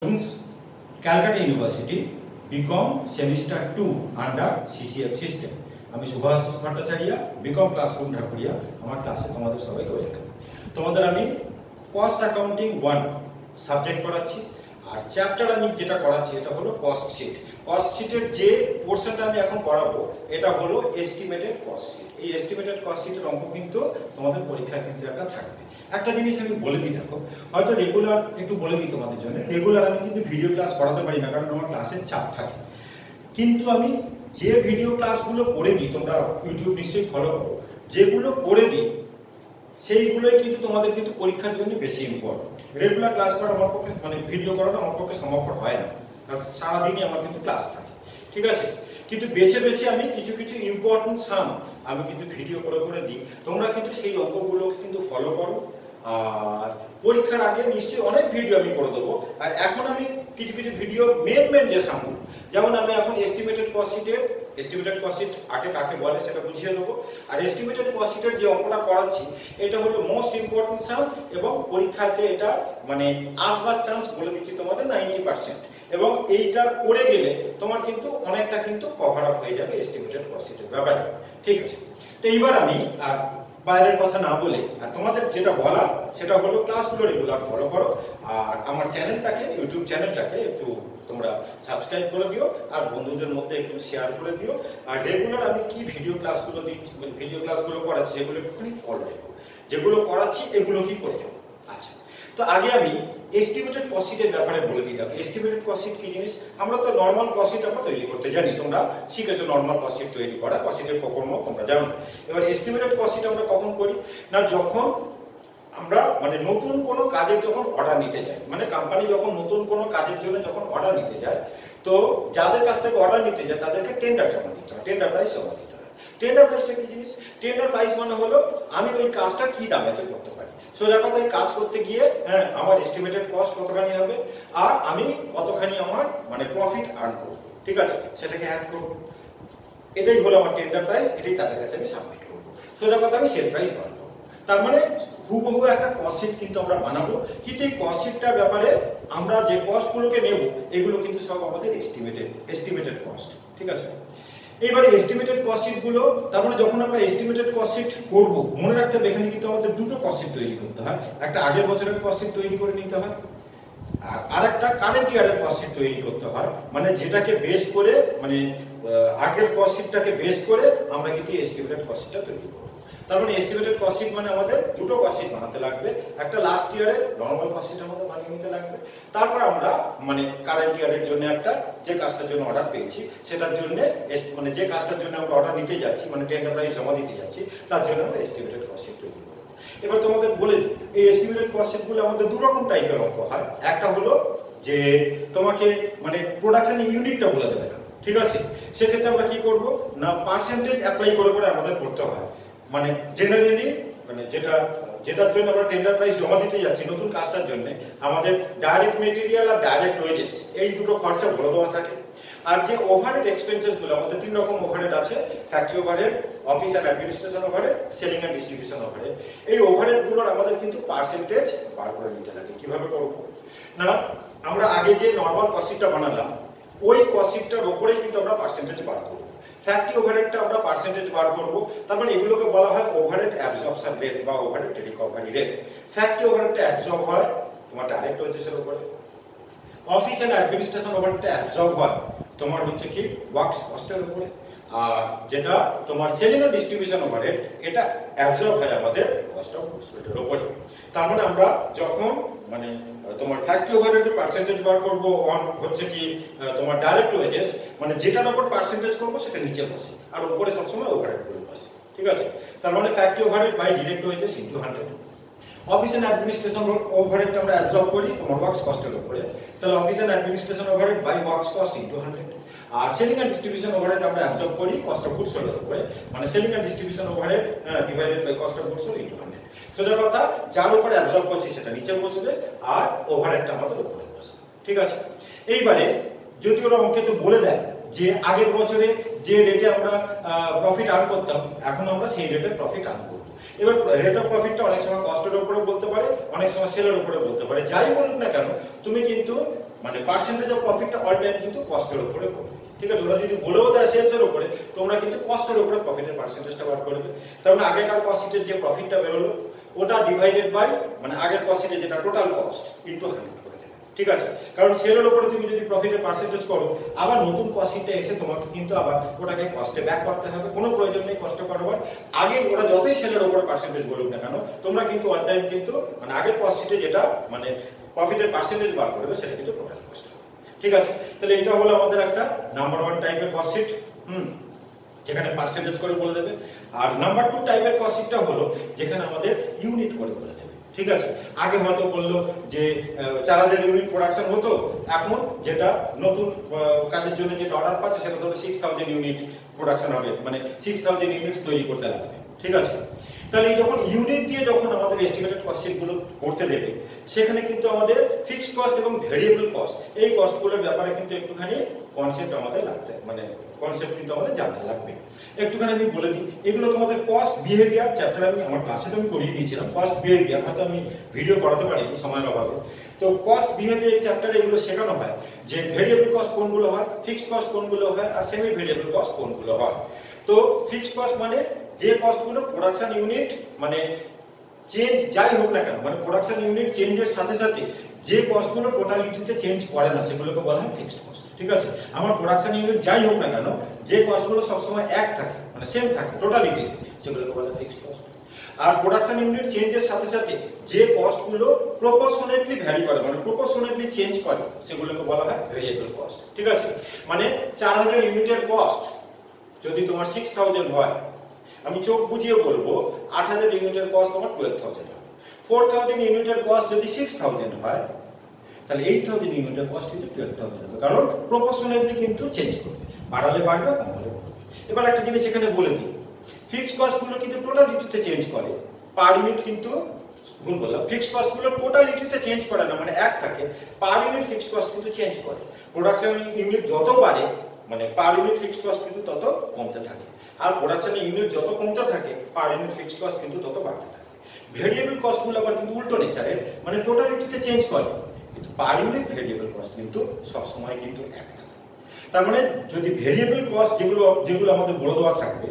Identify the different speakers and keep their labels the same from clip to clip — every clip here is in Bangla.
Speaker 1: In Calcutta University BCom semester 2 under CCF system. আমি সুভাষিস ভট্টাচার্য, বিকম ক্লাসরুম ঢাকুরিয়া। আমার ক্লাসে তোমাদের সবাইকে ওয়েলকাম। তোমাদের আমি কস্ট অ্যাকাউন্টিং 1 সাবজেক্ট করাচ্ছি, আর চ্যাপ্টার আমি যেটা করাচ্ছি এটা হলো কস্ট শিট। কস্ট শিটের যে পোর্শনটা আমি এখন করাবো এটা হলো এস্টিমেটেড কস্ট শিট। এই এস্টিমেটেড কস্ট শিটের অঙ্ক কিন্তু তোমাদের পরীক্ষায় কিন্তু একটা থাকবে। একটা জিনিস আমি বলে দিই, দেখো হয়তো রেগুলার একটু বলে দিই তোমাদের জন্য, রেগুলার আমি কিন্তু ভিডিও ক্লাস করাতে পারি না, কারণ আমার ক্লাসের চাপ থাকে। কিন্তু আমি যে ভিডিও ক্লাসগুলো করে দিই, তোমরা ইউটিউব নিশ্চয়ই ফলো করো, যেগুলো করে দিই সেইগুলোই কিন্তু তোমাদের কিন্তু পরীক্ষার জন্য বেশি ইম্পর্টেন্ট। রেগুলার ক্লাস করা আমার পক্ষে মানে ভিডিও করাটা আমার পক্ষে সম্ভব হয় না, কারণ সারাদিনই আমার কিন্তু ক্লাস থাকে, ঠিক আছে। কিন্তু বেছে বেছে আমি কিছু কিছু ইম্পর্টেন্ট সাম আমি কিন্তু ভিডিও করে করে দিই। তোমরা কিন্তু সেই অঙ্কগুলোকে কিন্তু ফলো করো, আর পরীক্ষার আগে নিশ্চয়ই অনেক ভিডিও আমি করে দেবো। আর এখন আমি কিছু কিছু ভিডিও মেন যে সামগুলো, যেমন আমি এখন এস্টিমেটেড কস্ট শিট আগে কাকে বলে সেটা বুঝিয়ে দেবো। আর এস্টিমেটেড কস্ট শিটের যে অঙ্কটা করাচ্ছি এটা হলো মোস্ট ইম্পর্টেন্ট সাম, এবং পরীক্ষাতে এটা মানে আসবার চান্স বলে দিচ্ছি তোমাদের 90%। এবং এইটা করে গেলে তোমার কিন্তু অনেকটা কিন্তু কভার আপ হয়ে যাবে এস্টিমেটেড কস্ট শিটের ব্যাপারে, ঠিক আছে। তো এইবার আমি আর বাইরের কথা না বলে আর তোমাদের যেটা বলা সেটা হলো ক্লাসগুলো রেগুলার ফলো করো, আর আমার চ্যানেলটাকে ইউটিউব চ্যানেলটাকে একটু তোমরা সাবস্ক্রাইব করে দিও, আর বন্ধুদের মধ্যে একটু শেয়ার করে দিও। আর রেগুলার আমি কি ভিডিও ক্লাসগুলো দিচ্ছি, ভিডিও ক্লাসগুলো করাচ্ছি এগুলো একটুখানি ফলো রেখো, যেগুলো করাচ্ছি এগুলো কি করে যাবো। আচ্ছা, তো আগে আমি এস্টিমেটেড কস্ট শিটের ব্যাপারে বলে দিই। দেখো এস্টিমেটেড কস্ট শিট কি জিনিস, আমরা তো নরমাল কস্ট শিট আমরা তৈরি করতে জানি, তোমরা শিখেছো নরমাল কস্ট শিট তৈরি করা, কস্ট শিটের প্রকরণ তোমরা জানো। এবার এস্টিমেটেড কস্ট শিট আমরা কখন করি না, যখন আমরা মানে নতুন কোনো কাজের যখন অর্ডার নিতে যাই, মানে কোম্পানি যখন নতুন কোনো কাজের জন্য যখন অর্ডার নিতে যায়, তো যাদের কাছ থেকে অর্ডার নিতে যায় তাদেরকে টেন্ডার জমা দিতে হয়, টেন্ডার প্রাইস জমা দিতে হয়। টেন্ডার প্রাইসটা কি জিনিস, টেন্ডার প্রাইস মানে হলো আমি ওই কাজটা কি দামেতে করতে পারি। সোজা কথা, এই কাজ করতে গিয়ে আমার এস্টিমেটেড কস্ট কতখানি হবে, আর আমি কতখানি আমার মানে প্রফিট আর্ন করবো, ঠিক আছে, সেটাকে অ্যাড করবো। এটাই হলো আমার টেন্ডার প্রাইস, এটাই তাদের কাছে আমি সাবমিট করবো। সোজা কথা, আমি সেল প্রাইস বানাবো। তার মানে হুবহু একটা কস্ট শিট কিন্তু আমরা বানাবো, কিন্তু এই কস্ট শিটটার ব্যাপারে আমরা যে কস্টগুলোকে নেব এগুলো কিন্তু সব আমাদের এস্টিমেটেড কস্ট, ঠিক আছে। এইবারে এস্টিমেটেড কস্ট শিট গুলো, তার মানে যখন আমরা এস্টিমেটেড কস্ট শিট করব, মনে রাখতে হবে এখানে কিন্তু আমাদের দুটো কস্ট শিট তৈরি করতে হয়। একটা আগের বছরের কস্ট শিট তৈরি করে নিতে হয়, আর আরেকটা কারেন্ট ইয়ারের কস্ট শিট তৈরি করতে হয়। মানে যেটাকে বেস করে মানে আগের কস্ট শিটটাকে বেস করে আমরা কিন্তু এস্টিমেটেড কস্ট শিটটা তৈরি করব। তার মানে এস্টিমেটেড কস্ট শিট মানে আমাদের দুটো কস্ট শিট বানাতে লাগবে, একটা লাস্ট ইয়ারের নরমাল কস্ট শিট আমাদের বানিয়ে নিতে লাগবে, তারপর আমরা মানে কারেন্ট ইয়ারের জন্য একটা যে কাজটার জন্য অর্ডার পেয়েছি সেটার জন্য মানে যে কাজটার জন্য আমরা অর্ডার নিতে যাচ্ছি মানে টেন্ডার প্রাইস জমা দিতে যাচ্ছি তার জন্য আমরা এস্টিমেটেড কস্ট শিট তৈরি করব। এবার তোমাদের বলে এই এস্টিমেটেড কস্ট শিট গুলো আমাদের দু রকম টাইপের অঙ্ক হয়। একটা হলো যে তোমাকে মানে প্রোডাকশন ইউনিটটা বলে দেবে না, ঠিক আছে, সেক্ষেত্রে আমরা কি করব না পার্সেন্টেজ অ্যাপ্লাই করে করে আমাদের করতে হয়। মানে জেনারেলি মানে যেটার জন্য আমরা টেন্ডার প্রাইস জমা দিতে যাচ্ছি নতুন কাজটার জন্য, আমাদের ডাইরেক্ট মেটেরিয়াল আর ডাইরেক্ট ওয়েজেস এই দুটো খরচা বলে দেওয়া থাকে। আর যে ওভারহেড এক্সপেন্সেস গুলো আমাদের তিন রকম ওভারহেড আছে, factory overhead, office and administration overhead, selling and distribution overhead. এই ওভারহেড গুলোর আমাদের কিন্তু পার্সেন্টেজ বার করে নিতে লাগে। কিভাবে করব না, আমরা আগে যে নরমাল কস্ট শিটটা বানালাম ওই কস্ট শিটটার উপরেই কিন্তু আমরা পার্সেন্টেজ বার করব। ফ্যাক্টরি ওভারহেডটা আমরা পার্সেন্টেজ বার করব, তার মানে এগুলোকে বলা হয় ওভারহেড অ্যাবজর্পশন রেট বা ওভারহেড রিকভারি রেট। ফ্যাক্টরি ওভারহেডটা অ্যাবজর্ব হয় তোমার ডাইরেক্ট ওয়েজেসের উপরে, অফিস এন্ড অ্যাডমিনিস্ট্রেশন ওভারহেডটা অ্যাবজর্ব হয় তোমার হচ্ছে কি ওয়ার্কস কস্টের উপরে, আর যেটা তোমার সেলিং এন্ড ডিস্ট্রিবিউশন ওভারহেড এটা অ্যাবজর্ব হয় আমাদের কস্ট অফ গুডস সোল্ড এর উপরে। তার মানে আমরা যখন মানে তোমার ফ্যাক্টরি ওভারহেডের পার্সেন্টেজ বার করব অন হচ্ছে কি তোমার ডাইরেক্ট ওয়েজেস, মানে যেটার উপর পার্সেন্টেজ করব সেটা নিচে বসে আর উপরে সবসময় ওভারহেড করে বসে, ঠিক আছে। তার মানে factory overhead by direct wages into 100। Office and administration ওভারহেডটা আমরা অ্যাবজর্ব করি তোমার ওয়ার্কস কস্টের উপরে, তাহলে office and administration overhead by works cost into 100। আর সেলিং এন্ড ডিস্ট্রিবিউশন ওভারহেড আমরা অ্যাবজর্ব করি কস্ট অফ গুডস সোল্ড এর উপরে, মানে selling and distribution overhead divided by cost of goods sold into 100। সোজা কথা, যার উপরে অ্যাবজর্ব করছি সেটা নিচে বসবে আর ওভারহেডটা আমাদের উপরে বসবে, ঠিক আছে। এইবারে যদি ওরা অঙ্কে তো বলে দেয় যে আগের বছরে যে রেটে আমরা প্রফিট আর্ন করতাম এখন আমরা সেই রেটে প্রফিট আর্ন করব। এবার রেট অফ প্রফিটটা অনেক সময় কস্টের উপরে বলতে পারে, অনেক সময় সেলের উপরে বলতে পারে। যাই বলুক না কেন তুমি কিন্তু মানে পার্সেন্টেজ অফ প্রফিটটা অল টাইম কিন্তু কস্টের উপরে পড়বে। ঠিক আছে, ওরা যদি বলেও দেয় সেলসের উপরে, তোমরা কিন্তু কস্টের উপরে প্রফিটের পার্সেন্টেজটা বার করবে। তার মানে আগেকার কস্ট শিটের যে প্রফিটটা বেরোলো ওটা ডিভাইডেড বাই মানে আগের কস্ট শিটে যেটা টোটাল কস্ট ইনটু 100 করে দেবে। ঠিক আছে, কারণ সেলের উপরে তুমি যদি প্রফিটের পার্সেন্টেজ করো, আবার নতুন কস্ট শিটে এসে তোমাকে কিন্তু আবার ওটাকে কস্টে ব্যাক করতে হবে। কোনো প্রয়োজন নেই কষ্ট করবার। আগে ওরা যতই সেলের উপরে পার্সেন্টেজ বলুক না কেন, তোমরা কিন্তু অল টাইম কিন্তু মানে আগের কস্ট শিটে যেটা মানে প্রফিটের পার্সেন্টেজ বার করবে সেটা কিন্তু টোটাল কস্ট। ঠিক আছে, তাহলে এটা হলো আমাদের একটা নাম্বার 1 টাইপের কস্ট শিট, যেখানে পার্সেন্টেজ করে বলে দেবে। আর নাম্বার 2 টাইপের কস্ট শিটটা হলো যেখানে আমাদের ইউনিট করে বলে দেবে। ঠিক আছে, আগে হয়তো বললো যে 4000 ইউনিট প্রোডাকশন হতো, এখন যেটা নতুন কাজের জন্য যেটা অর্ডার পাচ্ছে সেটা ধরো 6000 ইউনিট প্রোডাকশন হবে, মানে 6000 ইউনিটস তৈরি করতে লাগবে। ঠিক আছে, তাহলে এই যখন ইউনিট দিয়ে যখন আমাদের এস্টিমেটেড কস্ট শিটগুলো করতে দেবে, সেখানে কিন্তু আমাদের ফিক্সড কস্ট এবং ভেরিয়েবল কস্ট এই কস্টগুলোর ব্যাপারে কিন্তু একটুখানি কনসেপ্ট আমাদের লাগতে মানে কনসেপ্ট কিন্তু আমাদের জানতে লাগবে। একটুখানি আমি বলে দিই, এগুলো তোমাদের কস্ট বিহেভিয়ার চ্যাপ্টার আমি আমার ক্লাসে তো আমি করিয়ে দিয়েছিলাম। কস্ট বিহেভিয়ার হয়তো আমি ভিডিও করাতে পারিনি সময়ের অভাবে। তো কস্ট বিহেভিয়ার চ্যাপ্টারে এগুলো শেখানো হয় যে ভেরিয়েবল কস্ট কোনগুলো হয়, ফিক্সড কস্ট কোনগুলো হয়, আর সেমি ভেরিয়েবল কস্ট কোনগুলো হয়। তো ফিক্সড কস্ট মানে যে কস্টগুলো প্রোডাকশন ইউনিট মানে চেঞ্জ যাই হোক না কেন, মানে প্রোডাকশন ইউনিট চেঞ্জের সাথে সাথে যে কস্টগুলো টোটালিটিতে চেঞ্জ করে না সেগুলোকে বলা হয় ফিক্সড কস্ট। ঠিক আছে, আমার প্রোডাকশন ইউনিট যাই হোক না কেন যে কস্টগুলো সবসময় এক থাকে মানে সেম থাকে টোটালিটি, সেগুলোকে বলা হয় ফিক্সড কস্ট। আর প্রোডাকশন ইউনিট চেঞ্জের সাথে সাথে যে কস্টগুলো প্রপোর্শনেটলি ভ্যারি করে মানে প্রপোর্শনেটলি চেঞ্জ করে সেগুলোকে বলা হয় ভেরিয়েবল কস্ট। ঠিক আছে, মানে 4000 ইউনিটের কস্ট যদি তোমার 6000 হয়, আমি চোখ বুঝিয়ে বলবো 8000 ইউনিটের কস্ট তোমার 12000 হবে। 4000 ইউনিটের কস্ট যদি 6000 হয়, তাহলে 8000 ইউনিটের কস্ট কিন্তু 12000 হবে, কারণ প্রপোর্শনেটলি কিন্তু চেঞ্জ করবে, বাড়ালে বাড়বে কমালে কমবে। এবার একটা জিনিস এখানে বলে দিই, ফিক্সড কস্টগুলো কিন্তু টোটালিটিতে চেঞ্জ করে, পার ইউনিট কিন্তু ভুল বললাম, ফিক্সড কস্টগুলো টোটালিটিতে চেঞ্জ করে না মানে এক থাকে, পার ইউনিট ফিক্সড কস্ট কিন্তু চেঞ্জ করে। প্রোডাকশন ইউনিট যত বাড়ে মানে পার ইউনিট ফিক্সড কস্ট কিন্তু তত কমতে থাকে, আর প্রোডাকশন ইউনিট যত কমতে থাকে পার ইউনিট ফিক্সড কস্ট কিন্তু তত বাড়তে থাকে। ভেরিয়েবল কস্টগুলো আবার কিন্তু উল্টো নেচারের, মানে টোটালিটিতে চেঞ্জ করে, কিন্তু পার ইউনিট ভেরিয়েবল কস্ট কিন্তু সব সময় কিন্তু এক থাকে। তার মানে যদি ভেরিয়েবল কস্ট যেগুলো আমাদের বলে দেওয়া থাকবে,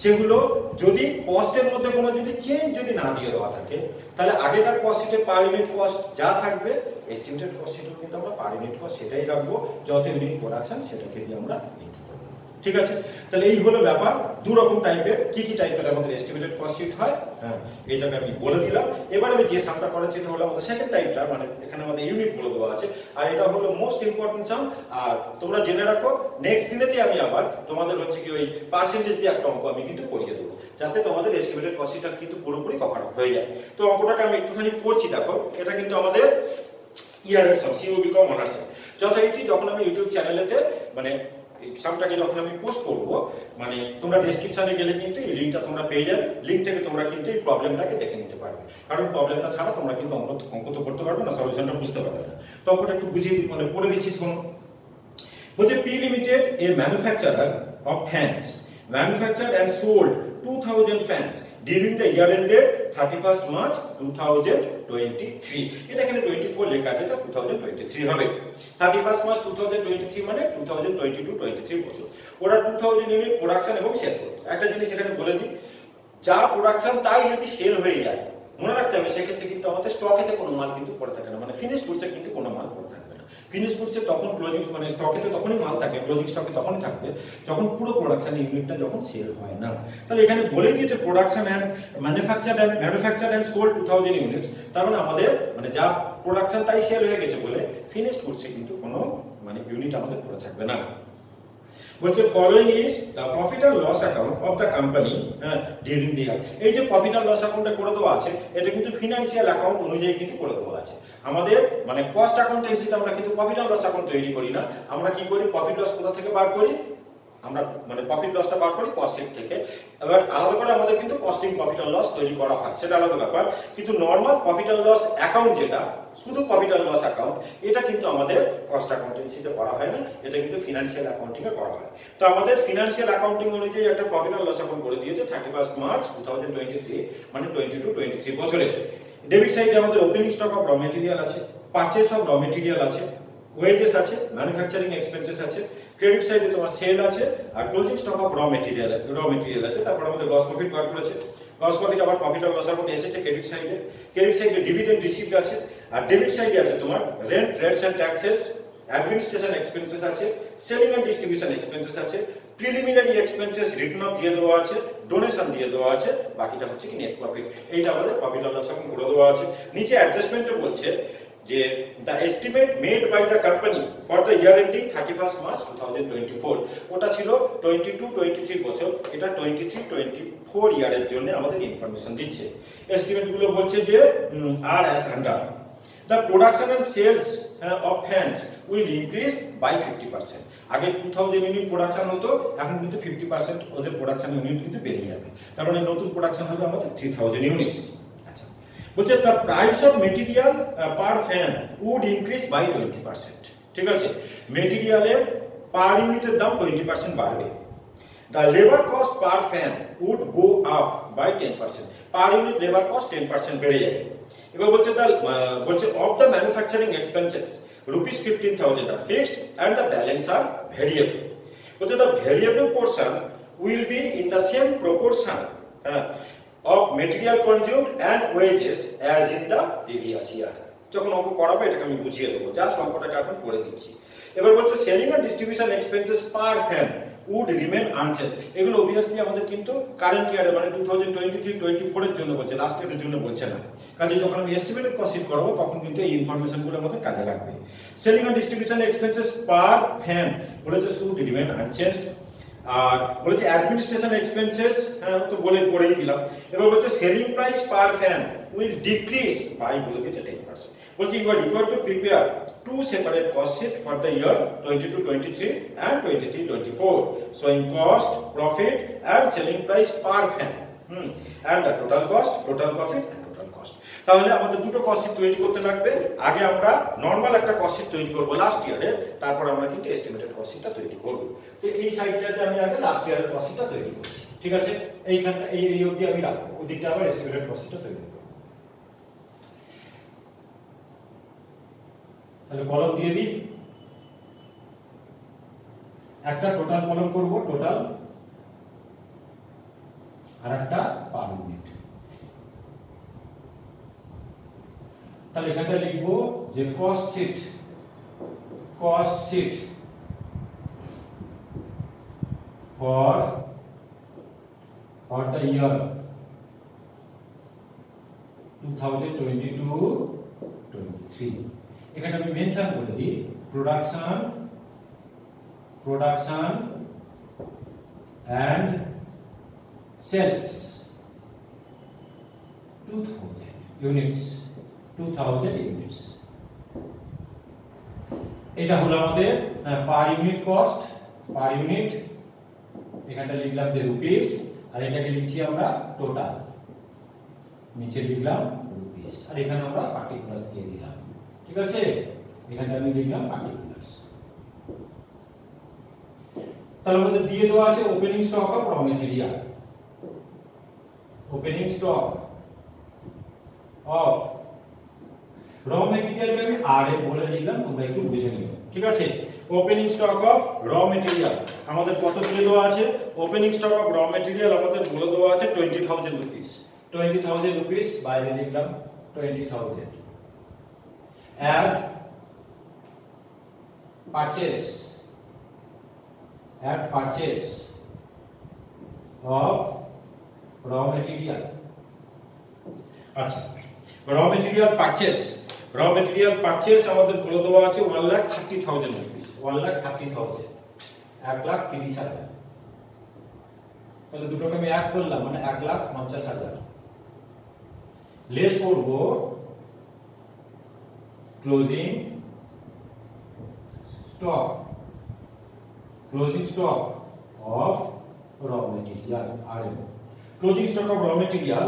Speaker 1: সেগুলো যদি কস্টের মধ্যে কোনো যদি চেঞ্জ যদি না দিয়ে দেওয়া থাকে, তাহলে আগেকার কস্ট শিটে পার ইউনিট কস্ট যা থাকবে এস্টিমেটেড কস্ট শিটেও কিন্তু আমরা পার ইউনিট কস্ট সেটাই রাখবো, যত ইউনিট প্রোডাকশন সেটাকে দিয়ে আমরা নিতে পারবো। ঠিক আছে, তাহলে এই হলো ব্যাপার। দু রকম টাইপের কি টাইপের আমাদের এস্টিমেটেড কস্ট শিট হয়, হ্যাঁ এটাকে আমি বলে দিলাম। এবার আমি যে সামটা করাচ্ছি এটা হলো আমাদের সেকেন্ড টাইপটা, মানে এখানে আমাদের ইউনিট বলে দেওয়া আছে, আর এটা হলো মোস্ট ইম্পর্টেন্ট সাম। আর তোমরা জেনে রাখো নেক্সট দিনেতে আমি আবার তোমাদের হচ্ছে কি ওই পার্সেন্টেজ দিয়ে একটা অঙ্ক আমি কিন্তু করিয়ে দেবো, যাতে তোমাদের এস্টিমেটেড কস্ট শিটটা কিন্তু পুরোপুরি কভার আপ হয়ে যায়। তো অঙ্কটাকে আমি একটুখানি পড়ছি, দেখো এটা কিন্তু আমাদের ইয়ারের সাম সিওবি কম অনার্স। যথারীতি যখন আমি ইউটিউব চ্যানেলেতে মানে সামটাকে যখন আমি পোস্ট করবো, মানে তোমরা ডেসক্রিপশনে গেলে কিন্তু এই লিঙ্কটা তোমরা পেয়ে যাবে, লিঙ্ক থেকে তোমরা কিন্তু এই প্রবলেমটাকে দেখে নিতে পারবে, কারণ প্রবলেমটা ছাড়া তোমরা কিন্তু অঙ্ক তো করতে পারবে না, সলিউশনটা বুঝতে পারবে না। তো অঙ্কটা একটু বুঝিয়ে মানে পড়ে দিচ্ছি, শোনো। বলছে P limited A manufacturer of fans manufactured and sold 2000 fans during the year ended 31st March 2023। এটা এখানে 24 লেখা আছে, এটা 2023 হবে। 31st March 2023 মানে 2022-23 বছর। ওরা 2000 ইউনিট প্রোডাকশন এবং সেল করতো। একটা জিনিস এখানে বলে দিই, যা প্রোডাকশন তাই যদি সেল হয়ে যায়, মনে রাখতে হবে সেক্ষেত্রে কিন্তু আমাদের স্টকেতে কোনো মাল কিন্তু পড়ে থাকে না, মানে ফিনিশ গুডসে কিন্তু কোনো মাল পড়ে থাকবে না। ফিনিশ গুডসে তখন ক্লোজিং মানে স্টকেতে তখনই মাল থাকে, ক্লোজিং স্টকে তখনই থাকবে যখন পুরো প্রোডাকশন ইউনিটটা যখন সেল হয় না। তাহলে এখানে বলে দিয়েছে production and manufacture and sold 2000 units, তার মানে আমাদের মানে যা প্রোডাকশন তাই সেল হয়ে গেছে বলে ফিনিশ গুডসে কিন্তু কোনো মানে ইউনিট আমাদের পড়ে থাকবে না। বলছে following is the profit and loss account of the company during the year. এই যে প্রফিট এন্ড লস অ্যাকাউন্টটা করে দেওয়া আছে, এটা কিন্তু ফিনান্সিয়াল অ্যাকাউন্ট অনুযায়ী কিন্তু করে দেওয়া আছে। আমাদের মানে কস্ট অ্যাকাউন্টেন্সিতে আমরা কিন্তু প্রফিট এন্ড লস অ্যাকাউন্ট তৈরি করি না, আমরা কি করি প্রফিট লস কোথা থেকে বার করি, আমরা মানে প্রফিট লসটা বার করি কস্ট শিট থেকে। এবার আলাদা করে আমাদের কিন্তু কস্টিং প্রফিট এন্ড লস তৈরি করা হয়, সেটা আলাদা ব্যাপার। কিন্তু normal profit and loss account যেটা শুধু প্রফিট এন্ড লস অ্যাকাউন্ট, এটা কিন্তু আমাদের কস্ট অ্যাকাউন্টেন্সিতে করা হয় না, এটা কিন্তু ফিনান্সিয়াল অ্যাকাউন্টিং এ করা হয়। তো আমাদের ফিনান্সিয়াল অ্যাকাউন্টিং অনুযায়ী একটা প্রফিট এন্ড লস অ্যাকাউন্ট করে দিয়েছে 31st March 2023 মানে 22-23 বছরে। ডেবিট সাইডে আমাদের opening stock of raw material আছে, পারচেজ অফ র মেটেরিয়াল আছে, ওয়েজেস আছে, ম্যানুফ্যাকচারিং এক্সপেন্সেস আছে, ক্রেডিট সাইডে তোমার সেল আছে, আর closing stock of raw material আছে। তারপর আমাদের গ্রস প্রফিট বার করেছে, গ্রস প্রফিট আবার প্রফিট আর লস অ্যাকাউন্টে এসেছে ক্রেডিট সাইডে ডিভিডেন্ড রিসিভড আছে, আর ডেবিট সাইডে আছে তোমার rent, rents and taxes, administration expenses আছে, সেলিং এন্ড ডিস্ট্রিবিউশন এক্সপেন্সেস আছে, প্রিলিমিনারি এক্সপেন্সেস রিটার্ন অফ দিয়ে দেওয়া আছে, ডোনেশন দিয়ে দেওয়া আছে, বাকিটা হচ্ছে কি নেট প্রফিট। এইটা আমাদের প্রফিট আর লস অ্যাকাউন্ট করে দেওয়া আছে। নিচে অ্যাডজাস্টমেন্টে বলছে যে the estimate made by the company for the year ending 31 March 2024, ওটা ছিল 22-23 বছর, এটা 23-24 ইয়ারের জন্য আমাদের ইনফরমেশন দিচ্ছে। এস্টিমেট গুলো বলছে যে আর as under the production and sales of fans will increase by 50%। আগে 2000 ইউনিট প্রোডাকশন হতো, এখন কিন্তু 50% ওদের প্রোডাকশন ইউনিট কিন্তু বেড়ে যাবে, তার মানে নতুন প্রোডাকশন হবে আমাদের 3000 ইউনিটস। আচ্ছা, বলছে the price of material per fan would increase by 20%। ঠিক আছে, মেটেরিয়ালের পার ইউনিটের দাম 20% বাড়বে। The labor cost per fan would go up by 10%. Per unit labor cost 10% বেড়ে যাবে। এবার বলছে of the manufacturing expenses rupees 15,000 are fixed and the balance are variable. বলছে the variable portion will be in the same proportion of material consumed and wages as in the previous year. যখন অঙ্ক করাবো এটাকে আমি বুঝিয়ে দেবো, জাস্ট অঙ্কটাকে এখন করে দিচ্ছি। এবার বলছে selling and distribution expenses per fan would remain unchanged. এগুলো obviously আমাদের কিন্তু কারেন্ট ইয়ারে মানে 2023-24 এর জন্য বলছে, লাস্ট ইয়ারের জন্য বলছে না। কাজে যখন আমি এস্টিমেটেড কস্ট শীট করাবো তখন কিন্তু এই ইনফরমেশনগুলো আমাদের কাজে লাগবে। Selling and distribution expenses per fan বলেছে শুড রিমেইন আনচেঞ্জড। আর বলেছে অ্যাডমিনিস্ট্রেশন এক্সপেন্সেস তো পড়েই দিলাম। এবার বলছে selling price per fan will decrease by বলে দিয়েছে 10%। বলছে you are required to prepare two separate cost sheet for the year 22-23 and 23-24 showing cost, profit and selling price per fan and the total cost, total profit and total cost. তাহলে আমাদের দুটো কস্ট শীট তৈরি করতে লাগবে। আগে আমরা নরমাল একটা কস্ট শীট তৈরি করব লাস্ট ইয়ারের, তারপর আমরা কিন্তু এস্টিমেটেড কস্ট শীটটা তৈরি করব। তো এই সাইডটাতে আমি আগে লাস্ট ইয়ারের কস্ট শীটটা তৈরি করছি। ঠিক আছে, এইখানটা এই অবধি আমি রাখবো, ওদিকটা আবার এস্টিমেটেড কস্ট শীটটা তৈরি করব। তাহলে কলম দিয়ে দিই, একটা টোটাল কলম করব, টোটাল, আর একটা পার ইউনিট। তাহলে এখানটা লিখবো যে কস্ট শীট ফর দ্য ইয়ার 2022-23। এখানে আমি মেনশন করে দিই প্রোডাকশন এন্ড সেলস 2000 ইউনিটস। এটা হলো আমাদের per unit cost, per unit. এখানটা লিখলাম যে রুপিস, আর এটাকে লিখছি আমরা টোটাল, নিচে লিখলাম রুপিস, আর এখানে আমরা পার্টিকুলার্স দিয়ে দিলাম। ঠিক আছে, এখানে আমি লিখলাম পার্টিকুলার্স। তাহলে আমাদের দিয়ে দেওয়া আছে opening stock of raw material, opening stock of র মেটেরিয়ালকে আমি আর এ বলে লিখলাম, তোমরা একটু বুঝে নিও। ঠিক আছে, opening stock of raw material আমাদের কত দিয়ে দেওয়া আছে? Opening stock of raw material আমাদের বলে দেওয়া আছে 20,000 রুপিস। 20,000 রুপিস বাইরে লিখলাম 20,000। Add purchase of raw material। আচ্ছা, raw material purchase আমাদের বলে দেওয়া আছে 1,30,000 রুপিস। 1,30,000, 1,30,000। তাহলে দুটোকে আমি অ্যাড করলাম মানে 1,50,000। লেস করব closing stock of raw material। আর closing stock of raw material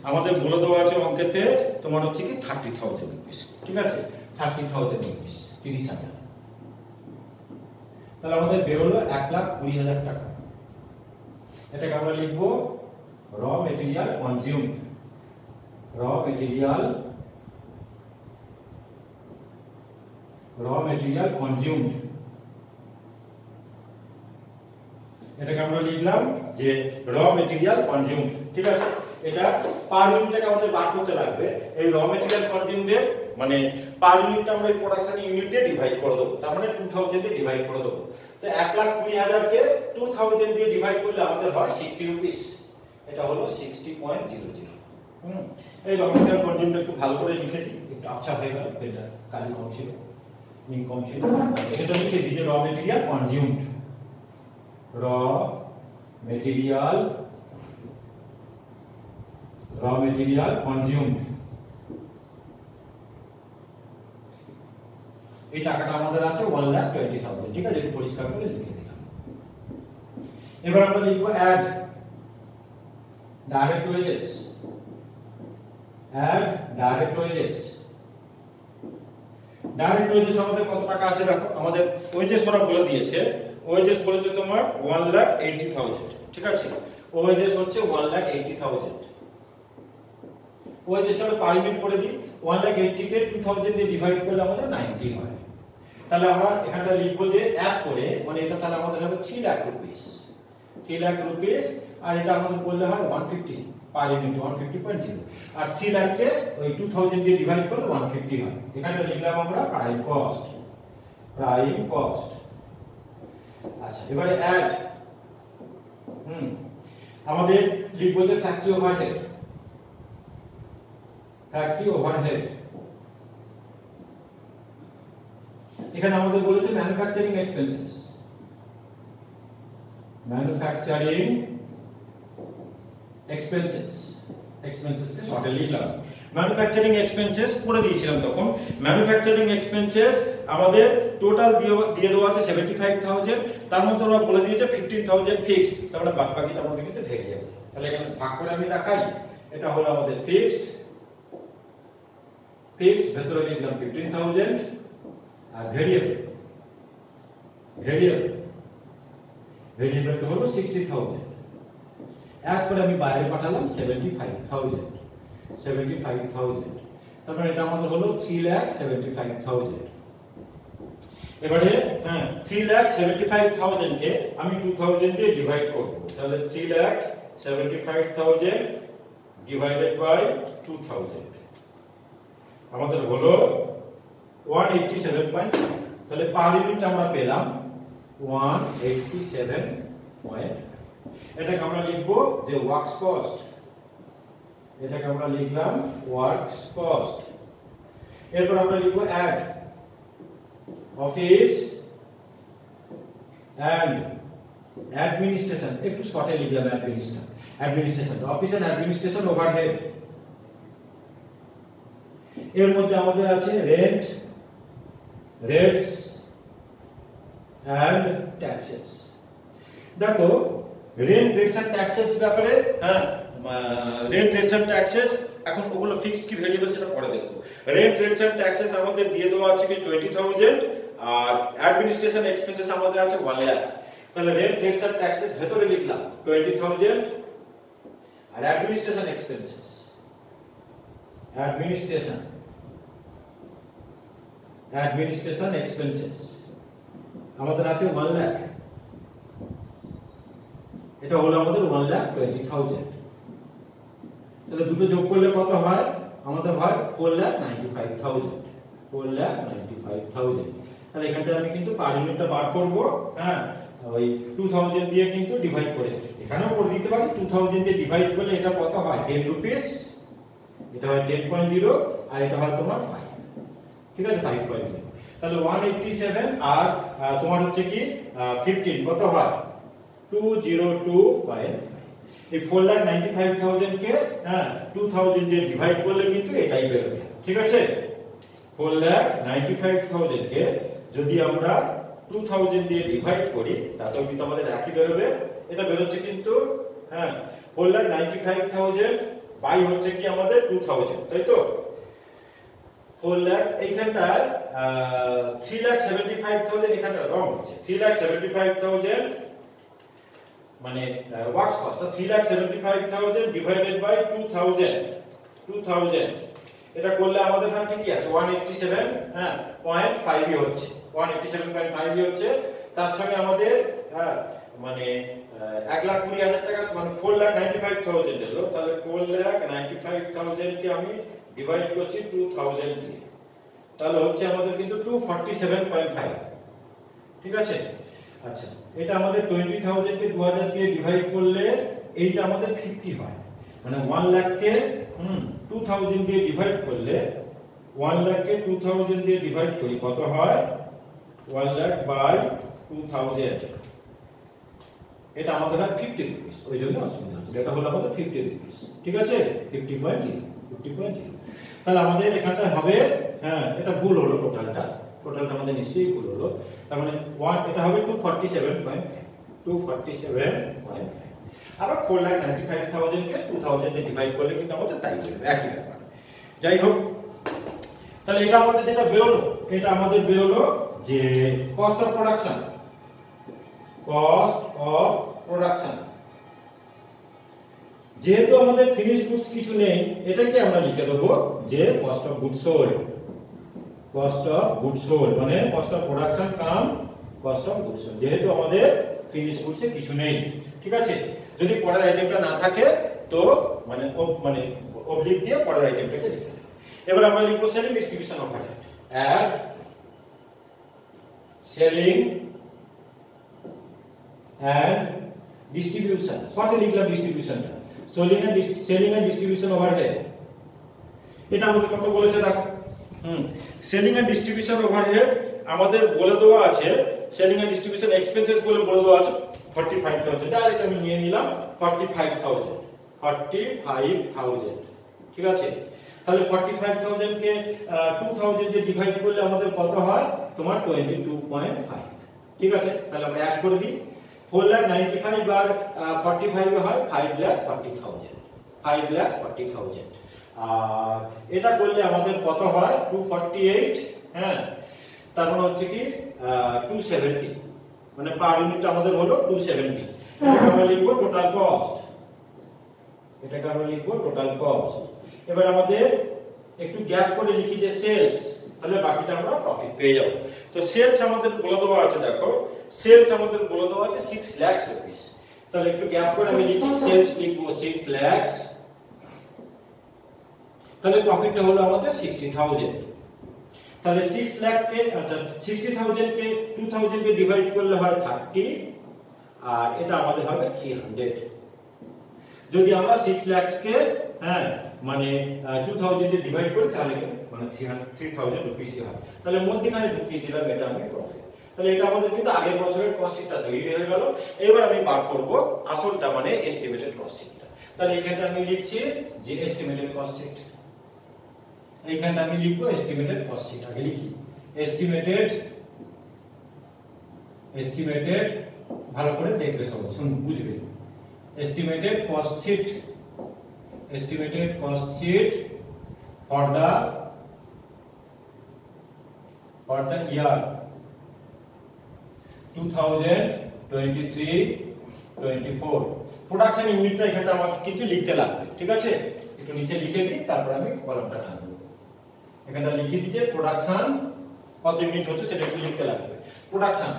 Speaker 1: আমাদের বলে দেওয়া আছে অঙ্কেতে তোমার হচ্ছে কি 30,000 রুপিস। ঠিক আছে, 30,000 রুপিস, 30,000। তাহলে আমাদের বেরোলো 1,20,000 টাকা। এটাকে আমরা লিখবো র material consumed. raw material consumed, এটাকে আমরা লিখলাম যে র মেটেরিয়াল কনজিউমড। ঠিক আছে, এটা পার ইউনিটটাকে আমাদের বার করতে লাগবে। এই র মেটেরিয়াল কনজিউমড মানে পার ইউনিটটা আমরা এই প্রোডাকশন ইউনিট দিয়ে ডিভাইড করে দেব, তার মানে 2000 দিয়ে ডিভাইড করে দেব। তো 1,20,000 কে 2000 দিয়ে ডিভাইড করলে আমাদের হয় 60 রুপিস। এটা হলো 60.00। এই র মেটেরিয়াল কনজিউমড একটু ভালো করে লিখে দিই, একটু আচ্ছা হয়ে গেল, এটা কালি কম ছিল, ইনকম ছিল। এটা লিখে দিই যে র material consumed, raw material consumed। এই টাকাটা আমাদের আছে 1,20,000। ঠিক আছে, একটু পরিষ্কার করে লিখে দিলাম। এবার আমরা লিখব add direct wages, direct wages আমাদের কত টাকা আছে দেখো, আমাদের ওয়েজেস ওরা বলে দিয়েছে, ওয়েজেস বলেছে তোমার 1,80,000। ঠিক আছে, ওয়েজেস হচ্ছে 1,80,000। ওয়েজেসটা আমরা পার ইউনিট করে দিই, 1,80,000 কে 2000 দিয়ে ডিভাইড করলে আমাদের 90 হয়। তাহলে আমরা এখানটা লিখবো যে অ্যাড করে, মানে এটা তাহলে আমাদের হবে 3 লাখ রুপিস, 3 লাখ রুপিস। আর এটা আমাদের করলে হয় 150 পার ইউনিট, 150.0। আর 3 লাখকে ওই 2000 দিয়ে ডিভাইড করলে 150 হয়। এখানে লিখলাম আমরা প্রাইম কস্ট। আচ্ছা, এবারে অ্যাড আমাদের লিখবো যে ফ্যাক্টরি ওভারহেড, এখানে আমাদের বলেছে ম্যানুফ্যাকচারিং এক্সপেন্সেস, এক্সপেন্সেসকে শর্টে লিখলাম। ম্যানুফ্যাকচারিং এক্সপেন্সেস করে দিয়েছিলাম তখন। ম্যানুফ্যাকচারিং এক্সপেন্সেস আমাদের টোটাল দিয়ে দেওয়া আছে 75,000, তার মধ্যে ওরা বলে দিয়েছে 15,000 ফিক্সড, তার মানে বাকিটা আমাদের কিন্তু ভেরিয়েবল। তাহলে এখানে ভাগ করে আমি দেখাই, এটা হলো আমাদের ফিক্সড, ভেতরে লিখলাম 15,000, আর ভেরিয়েবলটা হলো 60,000। এরপরে আমি বাইরে পাঠালাম 75,000। তারপরে এটা আমাদের হলো 3,75,000। এবারে 3,75,000 কে আমি 2000 দিয়ে ডিভাইড করব, তাহলে 3,75,000 ডিভাইডেড বাই 2000 আমাদের হলো 187. তাহলে পার ইউনিট আমরা পেলাম 187. এটাকে আমরা লিখব যে ওয়ার্কস কস্ট, এটাকে আমরা লিখলাম ওয়ার্কস কস্ট। এরপর আমরা লিখব অ্যাড অফিস এন্ড অ্যাডমিনিস্ট্রেশন, একটু শর্টে লিখলাম administration, office and administration overhead. এর মধ্যে আমাদের আছে রেটস এন্ড ট্যাক্সেস। দেখো রেন্ট, রেটস এন্ড ট্যাক্সেস ব্যাপারে রেন্ট, রেটস এন্ড ট্যাক্সেস এখন ওগুলো ফিক্সড কি ভেরিয়েবল সেটা পরে দেখব। রেন্ট, রেটস এন্ড ট্যাক্সেস আমাদের দিয়ে দেওয়া আছে কি 20,000, আর অ্যাডমিনিস্ট্রেশন এক্সপেন্সেস আমাদের আছে 1 লাখ। তাহলে রেন্ট, রেটস এন্ড ট্যাক্সেস ভেতরে লিখলাম 20,000, আর অ্যাডমিনিস্ট্রেশন এক্সপেন্সেস আমাদের আছে 1 লাখ। এটা হলো আমাদের 1,20,000। তাহলে দুটো যোগ করলে কত হয়? আমাদের হয় 4,95,000। তাহলে এখানটা আমি কিন্তু পার ইউনিটটা বার করব, ওই 2000 দিয়ে কিন্তু ডিভাইড করে, এখানেও করে দিতে পারি। 2000 দিয়ে ডিভাইড করলে এটা কত হয়? 10 রুপিস। এটা হয় 10.0, আর এটা হয় তোমার 5। ঠিক আছে, 5.0। তাহলে 187 আর তোমার হচ্ছে কি 15 কত হয়? 20255। এই 4,95,000 কে 2000 দিয়ে ডিভাইড করলে কিন্তু এটাই বেরোবে। ঠিক আছে, 4,95,000 কে যদি আমরা 2000 দিয়ে ডিভাইড করি তাতেও কিন্তু আমাদের একই বেরোবে। এটা বেরোচ্ছে কিন্তু 4,95,000 বাই হচ্ছে কি আমাদের 2000, তাই তো? 4 লাখ এইখানটায় 3,75,000 এখানটা রং হচ্ছে। 3,75,000 মানে ওয়ার্কস কস্ট, 3,75,000 ডিভাইডেড বাই 2000 2000 এটা করলে আমাদের এখানে ঠিকই আছে 187 হ্যাঁ 0.5 হচ্ছে 187.5 হচ্ছে। তার সঙ্গে আমাদের হ্যাঁ মানে 1,20,000 টাকা মানে 4,95,000 এলো, তাহলে 4,95,000 কে আমি ডিভাইড করছি 2000 দিয়ে, তাহলে হচ্ছে আমাদের কিন্তু 247.5 ঠিক আছে। আচ্ছা এটা আমাদের 20,000 কে 2000 দিয়ে ডিভাইড করলে এইটা আমাদের 50 হয়, মানে 1 লাখ কে 2000 দিয়ে ডিভাইড করলে 1 লাখ কে 2000 দিয়ে ডিভাইড করি কত হয় 1 লাখ বাই 2000, এটা আমাদের হয় 50 রুপিস, ওই জন্য অসুবিধা হচ্ছে। এটা হলো আমাদের 50 রুপিস ঠিক আছে 50.0 তাহলে আমাদের এখানটা হবে হ্যাঁ এটা ভুল হলো, টোটালটা আমাদের নিশ্চয়ই ভুল হলো, তার মানে 1 এটা হবে 247.5 আবার 4,95,000 কে 2000 দিয়ে ডিভাইড করলে কিন্তু আমাদের তাই বেরোবে একই ব্যাপার। যাই হোক তাহলে এটা আমাদের যেটা বেরোলো, এটা আমাদের বেরোলো যে কস্ট অফ প্রোডাকশন, যেহেতু আমাদের ফিনিশ গুডস কিছু নেই এটাকে আমরা লিখে দেবো যে কস্ট অফ গুডস সোল্ড, মানে cost of production cum cost of goods sold, যেহেতু আমাদের ফিনিশ গুডসে কিছু নেই ঠিক আছে। যদি পরের আইটেমটা না থাকে তো মানে অবলিক দিয়ে পরের আইটেমটাকে লিখে দেব। এবার আমরা লিখব selling distribution overhead, add selling and distribution, শর্টে লিখলাম ডিস্ট্রিবিউশনটা, সেলিং এন্ড ডিস্ট্রিবিউশন ওভারহেড। এটা আমাদের কত বলেছে দেখো, সেলিং এন্ড ডিস্ট্রিবিউশন ওভারহেড আমাদের বলে দেওয়া আছে, সেলিং এন্ড ডিস্ট্রিবিউশন এক্সপেন্সেস বলে দেওয়া আছে 45,000, ডাইরেক্ট আমি নিয়ে নিলাম 45,000 ঠিক আছে। তাহলে 45,000 কে 2000 দিয়ে ডিভাইড করলে আমাদের কত হয় তোমার 22.5 ঠিক আছে। তাহলে আমরা অ্যাড করে দিই 4,95,000 বার 45 হয় 5,40,000 আর এটা করলে আমাদের কত হয় 248 হ্যাঁ, তার মানে হচ্ছে কি 270, মানে পার ইউনিট আমাদের হলো 270। এটাকে আমরা লিখব টোটাল কস্ট, এবার আমাদের একটু গ্যাপ করে লিখি যে সেলস, তাহলে বাকিটা আমরা প্রফিট পেয়ে যাব। তো সেলস আমাদের বলে দেওয়া আছে, দেখো সেলস আমাদের বলে দেওয়া আছে 6 লাখ রুপিস, তাহলে একটু গ্যাপ করে আমি লিখি সেলস লিখবো 6 লাখ, তাহলে প্রফিটটা হলো আমাদের 60,000। তাহলে 6 লাখ কে আচ্ছা 60,000 কে 2000 দিয়ে ডিভাইড করলে হয় 30 আর এটা আমাদের হবে 300। যদি আমরা 6 লাখ কে হ্যাঁ মানে 2000 দিয়ে ডিভাইড করি তাহলে মানে 3000 রুপিস হয়, তাহলে মধ্যখানে ঢুকিয়ে দিলাম এটা আমি প্রফিট। তাহলে এটা আমাদের কিন্তু আগের বছরের কস্ট শীটটা তৈরি হয়ে গেল। এবার আমি বার করব আসলটা মানে এস্টিমেটেড কস্ট শীটটা। তাহলে এখানে আমি লিখছি যে এস্টিমেটেড কস্ট শীট, এইখানে আমি লিখবো এস্টিমেটেড কস্ট শীট, আগে লিখি এস্টিমেটেড ভালো করে দেখবে সব বুঝবে, estimated cost sheet for the year 2023-24 production ইউনিটটা এখানে আমাকে কিছু লিখতে লাগবে ঠিক আছে, একটু নিচে লিখে দিই তারপর আমি কলমটা টানবো। এখানে লিখে দিই যে প্রোডাকশন কত ইউনিট হচ্ছে সেটা একটু লিখতে লাগবে। প্রোডাকশন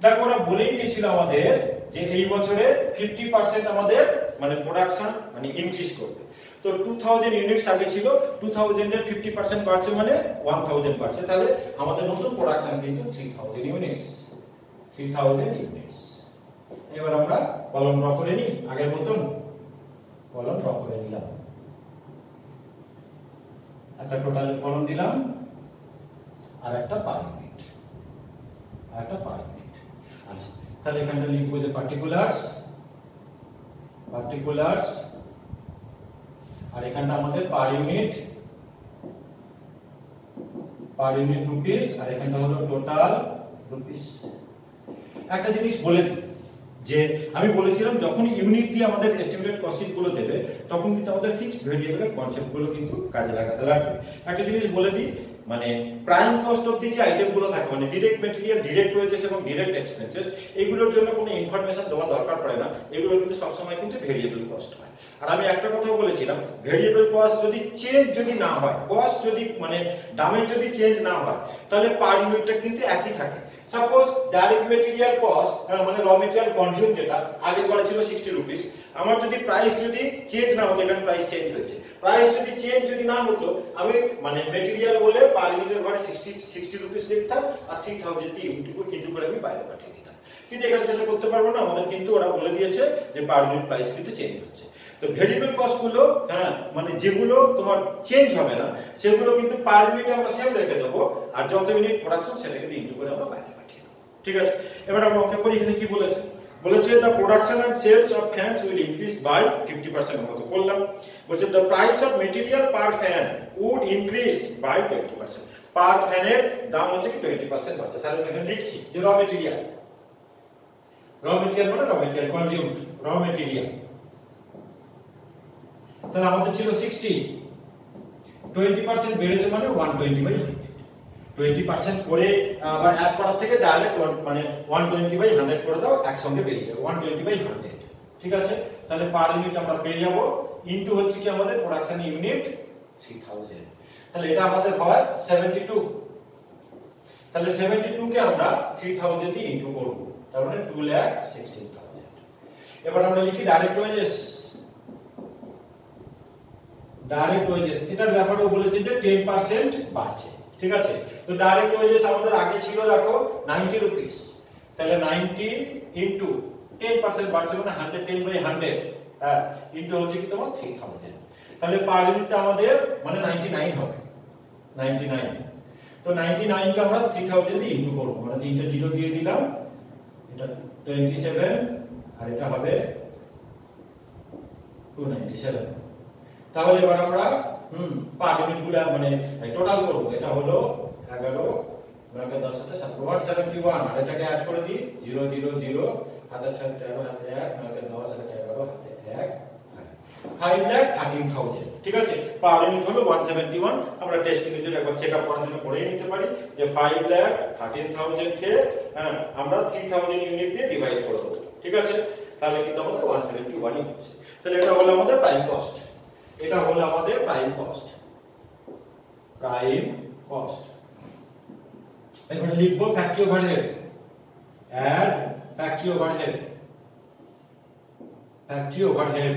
Speaker 1: দেখো ওরা বলেই দিয়েছিল আমাদের যে এই বছরে 50% আমাদের মানে প্রোডাকশন মানে ইনক্রিজ করবে। তো 2000 ইউনিটস আগে ছিল, 2000 এর 50% বাড়ছে মানে 1000 বাড়ছে, তাহলে আমাদের নতুন প্রোডাকশন কিন্তু 3000 ইউনিটস। এবার আমরা কলম ড্র করে নিই, আগের মতন কলম ড্র করে নিলাম, একটা টোটাল কলম দিলাম আর একটা পার ইউনিট, আচ্ছা তাহলে এখানটা লিখবো যে পার্টিকুলারস আর এখানটা আমাদের পার ইউনিট রুপিস আর এখানটা হলো টোটাল রুপিস। একটা জিনিস বলে দিই যে আমি বলেছিলাম যখন ইউনিট দিয়ে আমাদের এস্টিমেটেড কস্ট শীট গুলো দেবে তখন কিন্তু আমাদের ফিক্সড ভেরিয়েবলের কনসেপ্ট গুলো কিন্তু কাজে লাগাতে লাগবে। একটা জিনিস বলে দিই মানে প্রাইম কস্ট অফ যে আইটেমগুলো থাকে মানে ডিরেক্ট মেটেরিয়াল, ডিরেক্ট ওয়েজেস এবং ডিরেক্ট এক্সপেন্সেস, এগুলোর জন্য কোনো ইনফরমেশন দেওয়া দরকার পড়ে না, এগুলো কিন্তু সবসময় কিন্তু ভেরিয়েবল কস্ট হয়। আর আমি একটা কথা বলেছিলাম, ভেরিয়েবল কস্ট যদি চেঞ্জ যদি না হয়, কস্ট যদি মানে দামের যদি চেঞ্জ না হয়, তাহলে পার ইউনিটটা কিন্তু একই থাকে। সাপোজ ডাইরেক্ট মেটেরিয়াল কস্ট মানে র মেটেরিয়াল কনজিউম যেটা আগে করা ছিল 60 রুপিস, আমার যদি প্রাইস যদি চেঞ্জ না হতো, এখানে প্রাইস চেঞ্জ হয়েছে, প্রাইস যদি চেঞ্জ যদি না হতো, আমি মানে মেটেরিয়াল বলে পার ইউনিটের ঘরে 60 রুপিস লিখতাম আর 3000 দিয়ে ইনটু করে আমি বাইরে পাঠিয়ে দিতাম। কিন্তু এখানে সেটা করতে পারবো না, আমাদের কিন্তু ওরা বলে দিয়েছে যে পার ইউনিট প্রাইস কিন্তু চেঞ্জ হচ্ছে। তো ভেরিয়েবল কস্ট গুলো মানে যেগুলো তোমার চেঞ্জ হবে না সেগুলো কিন্তু পার ইউনিটে আমরা সেম রেখে দেবো, আর যত ইউনিট প্রোডাকশন সেটাকে ইনটু করে আমরা বাইরে পাঠিয়ে দেবো। ঠিক আছে, এবার আমরা অঙ্ক করি। এখানে কি বলেছে? বলেছে the production and sales of fans will increase by 50%, মতো বললাম। বলছে the price of material per fan would increase by 20%, পার ফ্যানের দাম হচ্ছে কি 20% বাড়ছে। তাহলে এখানে লিখছি যে র মেটেরিয়াল মানে র মেটেরিয়াল কনজিউমড, র মেটেরিয়াল, তাহলে আমাদের ছিল 60, 20% বেড়েছে মানে 120/100, 20% করে আবার অ্যাড করার থেকে ডাইরেক্ট মানে 120/100 করে দাও, একসঙ্গে বেরিয়ে যাবে 120/100। ঠিক আছে, তাহলে পার ইউনিট আমরা পেয়ে যাব, ইনটু হচ্ছে কি আমাদের প্রোডাকশন ইউনিট 3000, তাহলে এটা আমাদের হয় 72। তাহলে 72 কে আমরা 3000 দিয়ে ইনটু করব, তার মানে 2,16,000। এবার আমরা লিখি ডাইরেক্ট ওয়েজেস। ডাইরেক্ট ওয়েজেস এটার ব্যাপারেও বলেছে যে 10% বাড়ছে। ঠিক আছে, তো ডাইরেক্ট ওয়েজেস আমাদের আগে ছিল দেখো 90 রুপিস, তাহলে 90 ইনটু 10% বাড়ছে মানে 110/100, ইনটু হচ্ছে কি তোমার 3000, তাহলে পার ইউনিটটা আমাদের মানে 99 হবে, 99। তো 99 কে আমরা 3000 দিয়ে ইনটু করব, মানে তিনটা জিরো দিয়ে দিলাম, এটা 27 আর এটা হবে 297। তাহলে এবার আমরা পার ইউনিট গুলো মানে টোটাল করব। এটা হলো 11 9 10 7 171, আর এটাকে অ্যাড করে দিই 0 0 0 হাতে 6 13 হাতে 1 9 10 হাতে 11 হাতে 1 5,13,000। ঠিক আছে, পার ইউনিট হলো 171। আমরা টেস্টিং এর জন্য একবার চেকআপ করার জন্য পড়ে নিতে পারি যে 5,13,000 কে আমরা 3000 ইউনিট দিয়ে ডিভাইড করে দেব। ঠিক আছে, তাহলে কিন্তু আমাদের 171 ই হচ্ছে। তাহলে এটা হলো আমাদের প্রাইম কস্ট, এটা হলো আমাদের প্রাইম কস্ট, প্রাইম কস্ট। এখন লিখবো factory overhead, add factory overhead, factory overhead.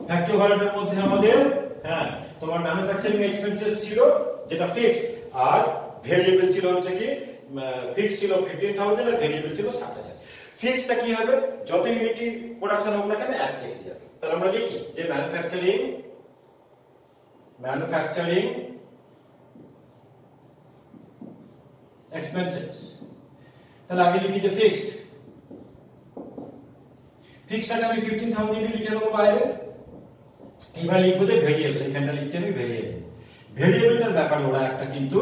Speaker 1: Factory ওভারহেডের মধ্যে আমাদের তোমার ম্যানুফ্যাকচারিং এক্সপেন্সেস ছিল যেটা ফিক্সড, আর ভেরিয়েবল ছিল হচ্ছে কি ফিক্সড ছিল 15,000 আর ভেরিয়েবল ছিল 60,000। ফিক্সডটা কি হবে? যত ইউনিট প্রোডাকশন হোক না কেন এক থেকে যাবে। তাহলে আমরা লিখি যে ম্যানুফ্যাকচারিং এক্সপেন্সেস, তাহলে আগে লিখি যে ফিক্সডটাকে আমি 15,000 লিখে দেবো বাইরে। এবার লিখবো যে ভেরিয়েবল, এখানটা লিখছি আমি ভেরিয়েবলটার ব্যাপারে ওরা একটা কিন্তু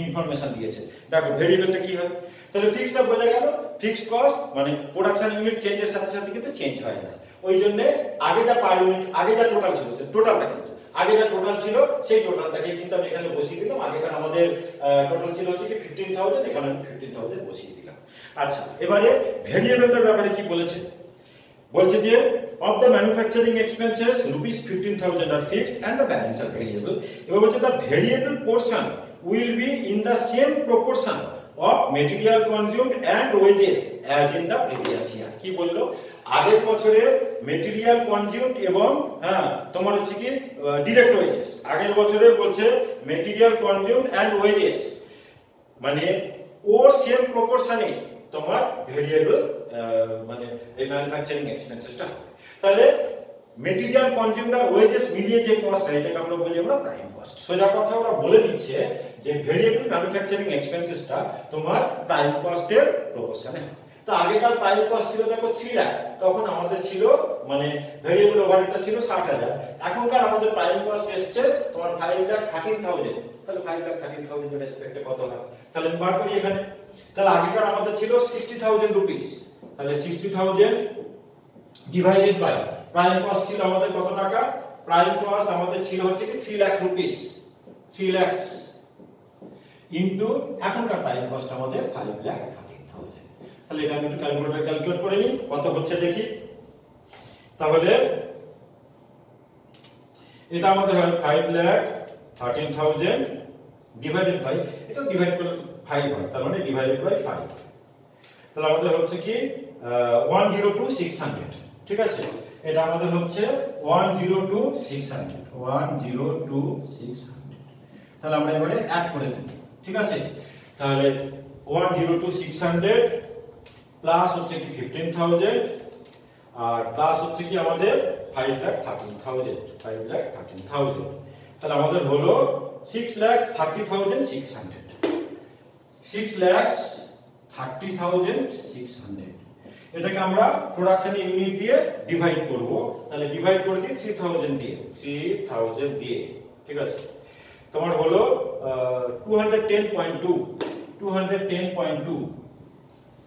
Speaker 1: ইনফরমেশন দিয়েছে। দেখো ভেরিয়েবলটা কি হবে, তাহলে ফিক্সডটা বোঝা গেল, ফিক্সড কস্ট মানে প্রোডাকশন ইউনিট চেঞ্জের সাথে সাথে কিন্তু চেঞ্জ হয় না। ওই জন্য আগে যা পার ইউনিট আগে যা টোটাল ছিল, টোটালটা কিন্তু আগে যা টোটাল ছিল সেই টোটালটাকে কিন্তু আমি এখানে বসিয়ে দিলাম। আগেকার আমাদের টোটাল ছিল হচ্ছে কি 15,000, এখানে আমি 15,000 বসিয়ে দিলাম। আচ্ছা, এবারে ভেরিয়েবলটার ব্যাপারে কি বলেছে? বলছে যে of the manufacturing expenses rupees 15,000 are fixed and the balance are variable. এবার বলছে the variable portion will be in the same proportion of material consumed and wages as in the previous year. কি বললো? আগের বছরে মেটেরিয়াল কনজিউমড এবং তোমার হচ্ছে কি ডিরেক্ট ওয়েজেস, আগের বছরের বলছে মেটেরিয়াল কনজিউমড এন্ড ওয়েজেস মানে ওর সেম প্রপোর্শনে তোমার ভেরিয়েবল মানে এই ম্যানুফ্যাকচারিং এক্সপেন্সেসটা হবে। তাহলে মেটেরিয়াল কনজিউমড আর ওয়েজেস মিলিয়ে যে কস্ট হয় এটাকে আমরা বলি আমরা প্রাইম কস্ট। সোজা কথা ওরা বলে দিচ্ছে যে ভেরিয়েবল ম্যানুফ্যাকচারিং এক্সপেন্সেসটা তোমার প্রাইম কস্টের প্রপোর্শনে হবে। তো আগেকার প্রাইম কস্ট ছিল দেখো 3 লাখ, তখন আমাদের ছিল মানে ভেরিয়েবল ওভারহেডটা ছিল 60,000। এখনকার আমাদের প্রাইম কস্ট এসেছে তোমার 5,13,000। তাহলে 5,13,000 এর রেসপেক্টে কত হয়? তাহলে বার করি এখানে। তাহলে আগেকার আমাদের ছিল 60,000 রুপিস, তাহলে 60,000 ডিভাইডেড বাই প্রাইম কস্ট ছিল আমাদের কত টাকা? প্রাইম কস্ট আমাদের ছিল হচ্ছে কি 3 লাখ রুপিস, 3 লাখ ইনটু এখনকার প্রাইম কস্ট আমাদের 5,13,000। তাহলে এটা আমি একটু ক্যালকুলেটর ক্যালকুলেট করে নিই কত হচ্ছে দেখি। তাহলে এটা আমাদের হয় 5,13,000 ডিভাইডেড বাই, এটা ডিভাইড করলে 5 হয়, তার মানে ডিভাইডেড বাই 5। তাহলে আমাদের হচ্ছে কি 102,600, ঠিক আছে। এটা আমাদের হচ্ছে 102,600, 102,600। তাহলে আমরা এবারে অ্যাড করে দেব, ঠিক আছে। তাহলে 102,600 প্লাস হচ্ছে কি 15,000 আর প্লাস হচ্ছে কি আমাদের 5,13,000, 5,13,000। তাহলে আমাদের হলো 6,30,600, 6,30,600। এটাকে আমরা প্রোডাকশন ইউনিট দিয়ে ডিভাইড করব। তাহলে ডিভাইড করে দিই 3000 দিয়ে, 3000 দিয়ে, ঠিক আছে। তোমার হলো 210.2, 210.2,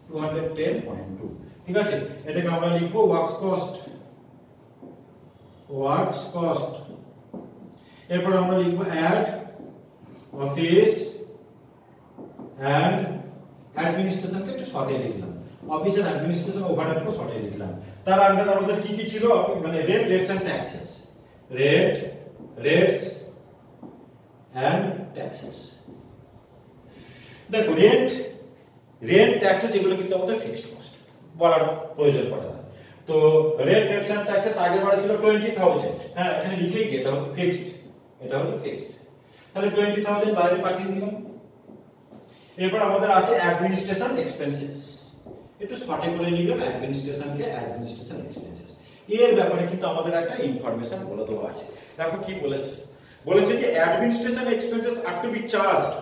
Speaker 1: 210.2, ঠিক আছে। এটাকে আমরা লিখবো ওয়ার্কস কস্ট, ওয়ার্কস কস্ট। এরপর আমরা লিখবো অ্যাড অফিস এন্ড অ্যাডমিনিস্ট্রেশনকে একটু শর্টে লিখলাম, অফিস এন্ড অ্যাডমিনিস্ট্রেশন ওভারহেডকে শর্টে লিখলাম। তার আন্ডারে আমাদের কি কি ছিল, মানে rate, rates and taxes, rate, rates and taxes. দেখো রেন্ট, রেন্ট, ট্যাক্সেস এগুলো কিন্তু আমাদের ফিক্সড কস্ট, বলার প্রয়োজন পড়ে না। তো রেট, রেটস এন্ড ট্যাক্সেস আগে বাড়া ছিল 20,000, হ্যাঁ এখানে লিখেই কি এটা হলো ফিক্সড, এটা হলো ফিক্সড। তাহলে 20,000 বাইরে পাঠিয়ে দিলাম। এরপর আমাদের আছে অ্যাডমিনিস্ট্রেশন এক্সপেন্সেস, একটু শর্টে করে লিখলাম অ্যাডমিনিস্ট্রেশনকে অ্যাডমিনিস্ট্রেশন এক্সপেন্সেস। এর ব্যাপারে কিন্তু আমাদের একটা ইনফরমেশন বলে দেওয়া আছে। দেখো কি বলেছে, বলেছে যে administration expenses are to be charged,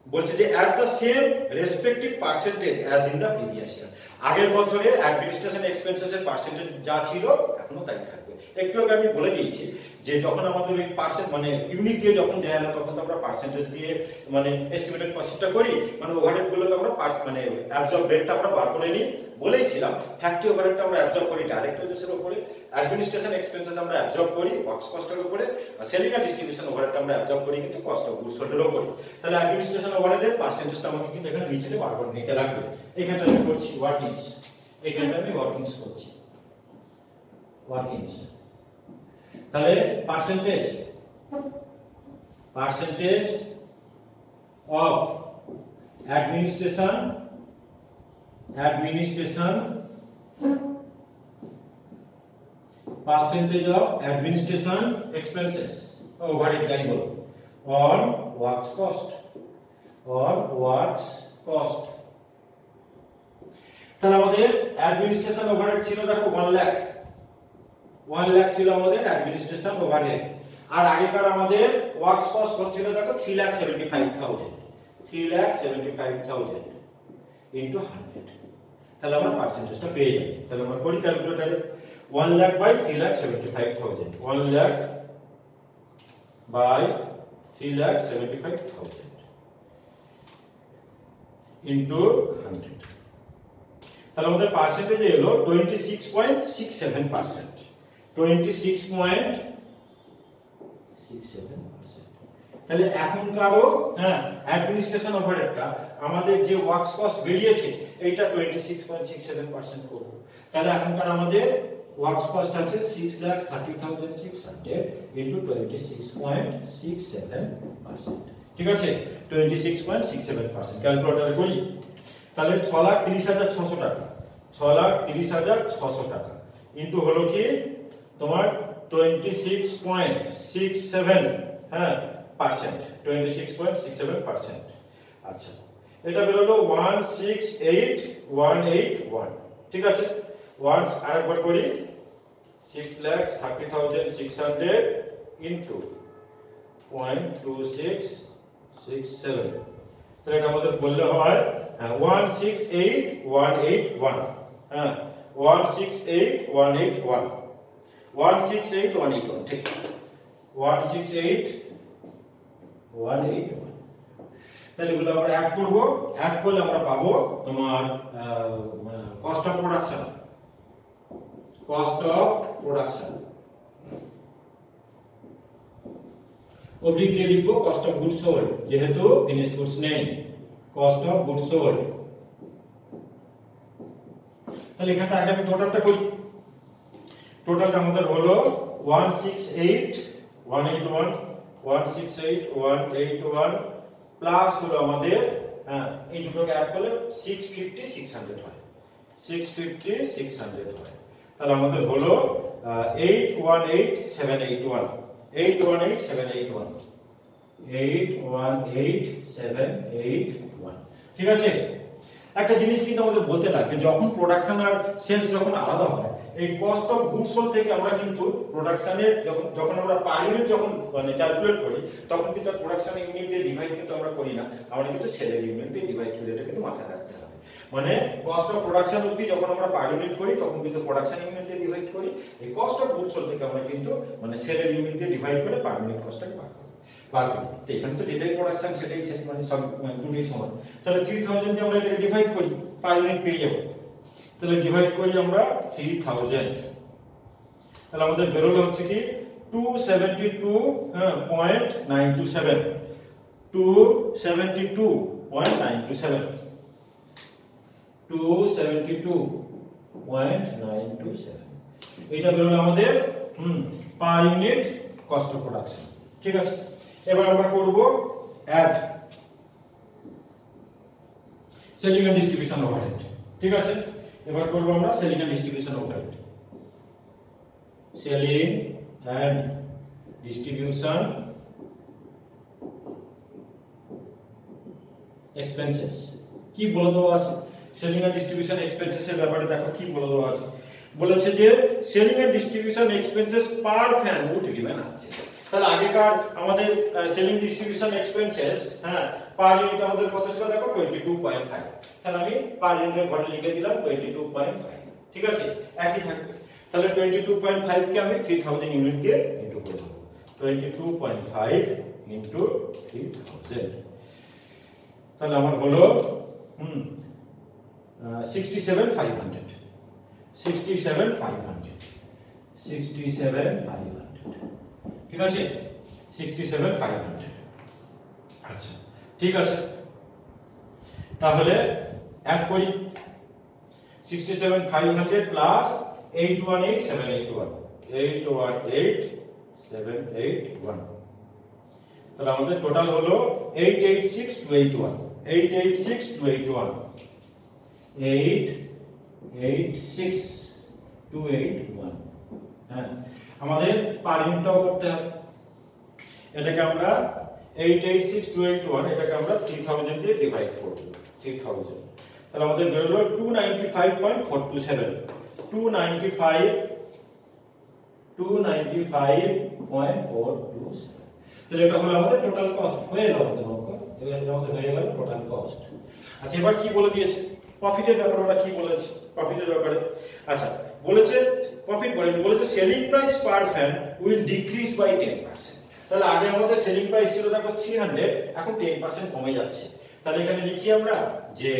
Speaker 1: বলছে যে at the same respective percentage as in the previous year. আগের বছরে অ্যাডমিনিস্ট্রেশন এক্সপেন্সেস এর পার্সেন্টেজ যা ছিল এখনো তাই থাকবে। একটু আগে আমি বলে দিয়েছি যে যখন আমাদের এই পার্সেন্ট মানে ইউনিট দিয়ে যখন দেয় না তখন তো আমরা পার্সেন্টেজ দিয়ে মানে এস্টিমেটেড কস্টটা করি, মানে ওভারহেড গুলোকে আমরা মানে অ্যাবজর্ব রেটটা আমরা বার করে নিই। বলেইছিলাম ফ্যাক্টরি ওভারহেডটা আমরা অ্যাবজর্ব করি ডাইরেক্ট ওয়েজেসের উপরে, অ্যাডমিনিস্ট্রেশন এক্সপেন্সেস আমরা অ্যাবজর্ব করি ওয়ার্কস কস্টের উপরে, আর সেলিং এন্ড ডিস্ট্রিবিউশন ওভারহেডটা আমরা অ্যাবজর্ব করি কিন্তু কস্ট অফ গুডস সোল্ডের উপরে। তাহলে অ্যাডমিনিস্ট্রেশন ওভারহেডের পার্সেন্টেজটা আমাকে কিন্তু এখানে নিচে বার করে নিতে লাগবে। এখানটা আমি করছি ওয়ার্কিংস, এখানটা আমি ওয়ার্কিংস করছি, ওয়ার্কিংস। তাহলে percentage, percentage of administration, administration, percentage of administration expenses overhead যাই বল on works cost, on works cost। তাহলে আমাদের অ্যাডমিনিস্ট্রেশন ওভারহেড ছিল দেখো 1 লাখ, 1 লাখ ছিল আমাদের অ্যাডমিনিস্ট্রেশন ওভারহেড। আর আগেকার আমাদের ওয়ার্কস কস্ট হচ্ছিল দেখো 3,75,000, 3,75,000 ইনটু 100। তাহলে আমরা পার্সেন্টেজটা পেয়ে যাই। তাহলে আমরা করি ক্যালকুলেটরে 1 lakh by 3,75,000, 1 lakh by 3,75,000 into 100। তাহলে আমাদের পার্সেন্টেজ এলো 26.67%, 26.67%। তাহলে এখনকারও হ্যাঁ অ্যাডমিনিস্ট্রেশন ওভারহেডটা আমাদের যে ওয়ার্কস কস্ট বেরিয়েছে এইটা 26.67% করব। তাহলে এখনকার আমাদের ওয়ার্কস কস্ট আছে 6,30,600 ইনটু 26.67%, ঠিক আছে। 26.67% ক্যালকুলেটরে করি। তাহলে 6,30,600 টাকা, 6,30,600 টাকা ইনটু হলো কি তোমার 26.67, হ্যাঁ পার্সেন্ট, 26.67%। আচ্ছা এটা বেরোলো 168,181, ঠিক আছে। আরেকবার করি 6,30,600 ইনটু 0.2667। তাহলে এটা আমাদের বললে হয় 168,181, হ্যাঁ 168,181, 168,181, ঠিক 168,181। তাহলে এগুলো আমরা অ্যাড করব, অ্যাড করলে আমরা পাবো তোমার cost of production, cost of production. Oblique দিয়ে লিখবো কস্ট অফ গুডস সোল্ড, যেহেতু ফিনিশড গুডস নেই, কস্ট অফ গুডস সোল্ড। তাহলে এখানটা আগে আমি টোটালটা করি। টোটালটা আমাদের হলো 168,181 প্লাস হলো আমাদের এই দুটোকে অ্যাড করলে 650 হয়, 650 হয়। তাহলে আমাদের হলো 818,781। ঠিক আছে। একটা জিনিস কিন্তু আমাদের বলতে লাগবে, যখন প্রোডাকশন আর সেলস যখন আলাদা হয়, এই কস্ট অফ গুডস সোল্ড থেকে আমরা কিন্তু প্রোডাকশনের যখন আমরা পার ইউনিট যখন মানে ক্যালকুলেট করি, তখন কিন্তু প্রোডাকশন ইউনিট দিয়ে ডিভাইড কিন্তু আমরা করি না, আমরা কিন্তু সেলের ইউনিট দিয়ে ডিভাইড করি। এটা কিন্তু মাথায় রাখতে হবে। মানে কস্ট অফ প্রোডাকশন অবধি যখন আমরা পার ইউনিট করি, তখন কিন্তু প্রোডাকশন ইউনিট দিয়ে ডিভাইড করি। এই কস্ট অফ গুডস সোল্ড থেকে আমরা কিন্তু মানে সেলের ইউনিট দিয়ে ডিভাইড করে পার ইউনিট কস্টটাকে বার করি। তো এখানে তো যেটাই প্রোডাকশন সেটাই সেল, মানে সব দুটোই সমান। তাহলে 3000 দিয়ে আমরা এটাকে ডিভাইড করি, পার ইউনিট পেয়ে যাব। তাহলে ডিভাইড করি আমরা 3000, তাহলে আমাদের বেরোলো হচ্ছে কি 272.927, 272.927, এটা বেরোলো আমাদের per unit cost of production. ঠিক আছে। এবার আমরা করব add selling and distribution overhead. ঠিক আছে। এবার করব আমরা selling and distribution overhead, selling and distribution expenses. কি বলে দেওয়া আছে সেলিং এন্ড ডিস্ট্রিবিউশন এক্সপেন্সেস এর ব্যাপারে? দেখো কি বলে দেওয়া আছে, বলেছে যে selling and distribution expenses per fan would given আছে। তাহলে আগেকার আমাদের selling distribution expenses per unit আমাদের কত ছিল দেখো 22.5। তাহলে আমি পার ইউনিটের ঘরে লিখে দিলাম 22.5। ঠিক আছে, একই থাকবে। তাহলে 22.5 কে আমি 3000 ইউনিট দিয়ে ইনটু করব। 22.5 ইনটু 3000, তাহলে আমার হলো 67,500। 67,500 ঠিক আছে, 67,500। আচ্ছা ঠিক আছে, তাহলে অ্যাড করি 67,500 প্লাস 818,781, 818,781। তাহলে আমাদের টোটাল হলো 886,281, 886,281, 886,281। হ্যাঁ, আমাদের পার ইউনিটটাও করতে হবে। এটাকে আমরা 886,281, এটাকে আমরা 3000 দিয়ে ডিভাইড করব। 3000, তাহলে আমাদের বেরোলো 295.427, 295.427। তাহলে এটা হলো আমাদের টোটাল কস্ট। হয়ে গেল আমাদের অঙ্ক, এবার আমাদের হয়ে গেল টোটাল কস্ট। আচ্ছা, এবার কি বলে দিয়েছে প্রফিটের ব্যাপারে? ওরা কি বলেছে প্রফিটের ব্যাপারে? আচ্ছা, বলেছে প্রফিট বলেছে selling price per fan will decrease by 10%। তাহলে আগে আমাদের সেলিং প্রাইস ছিল দেখো 300, এখন 10% কমে যাচ্ছে। তাহলে এখানে লিখি আমরা যে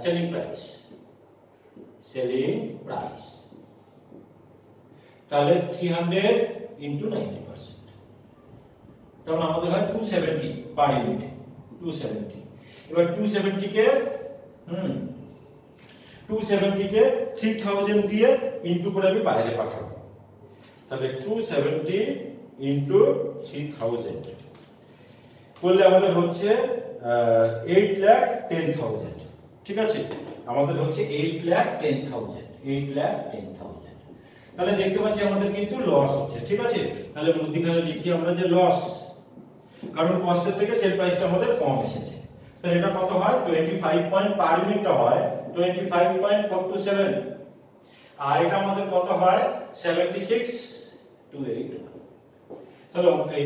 Speaker 1: সেলিং প্রাইস, তাহলে 300 ইনটু 90%, তখন আমাদের হয় 270 পার ইউনিট, 270। এবার 270 কে 3000 দিয়ে ইনটু করে আমি বাইরে পাঠাবো। তাহলে 270 ইনটু 3000 করলে আমাদের হচ্ছে 8,10,000। ঠিক আছে, আমাদের হচ্ছে 8,10,000। তাহলে দেখতে পাচ্ছি আমাদের কিন্তু লস হচ্ছে। ঠিক আছে, তাহলে মধ্যখানে লিখি আমরা যে লস, কারণ কস্টের থেকে সেল প্রাইসটা আমাদের কম এসেছে। তাহলে এটা কত হয় 25 পয়েন্ট পার ইউনিটটা হয় 25.427, আর এটা আমাদের কত হয় 76,281। তাহলে এই